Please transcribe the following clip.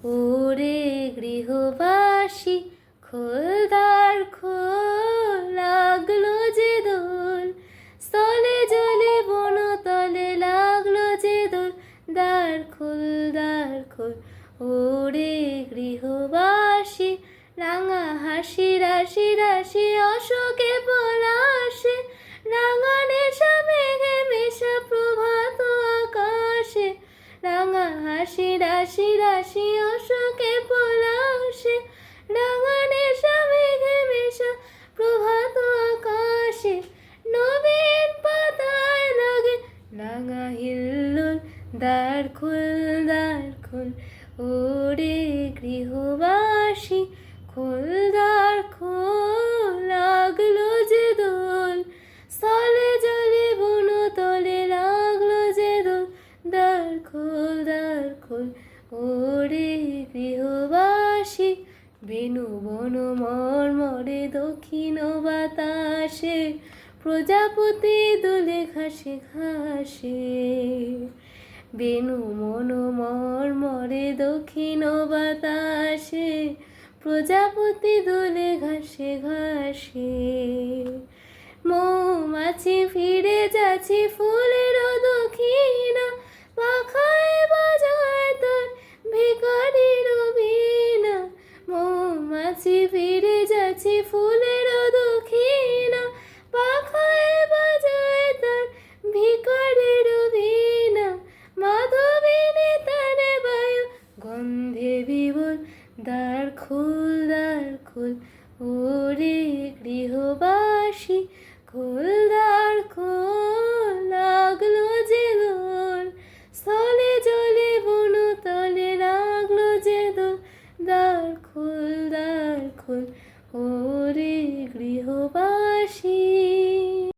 ওরে গৃহবাসী খোলদার খোল, লাগলো যে দোল স্থলে জলে বনতলে, লাগলো যে দোল, দ্বার খোল দ্বার খোল। ওরে গৃহবাসী রাঙা হাসি রাশি রাশি অশোকে পলাশে, রাঙা নেশা মেঘে মেশা প্রভাত আকাশে, রাঙা হাসি রাশি রাশি অশোকে পলাশে, রাঙা নেশা মেঘে মেশা প্রভাত আকাশে, নবীন পাতায় লাগে রাঙা হিল্লোল, দ্বার খোল দ্বার খোল। ওরে গৃহবাসী খোল দ্বার খোল, লাগলো যে দোল স্থলে জলে বনতলে, লাগলো যে দোল, দ্বার খোল দ্বার খোল। ওরে গৃহবাসী বেনু বন মর্মরে দক্ষিণ বাতাসে, প্রজাপতি দোলে ঘাসে ঘাসে, বেনু মন মর্মরে দক্ষিণ বাতাসে, প্রজাপতি দোলে ঘাসে ঘাসে। মৌমাছি ফিরে যাচ্ছে ফুলের দক্ষিণা, পাখায় বাজায় তার ভিখারির বীণা। মৌমাছি ফিরে যাচ্ছে ফুলের দক্ষিণা, পাখায় বাজায় তার ভিখারির বীণা। মাধবিনী তারে বায়ু গন্ধে বিবল, দ্বার খোল দ্বার খোল। ওরে গৃহবাসী খোল দ্বার খোল, লাগলো যে দোল স্থলে জলে বনতলে, লাগলো যে দোল, দ্বার খোল দ্বার খোল। ওরে গৃহবাসী।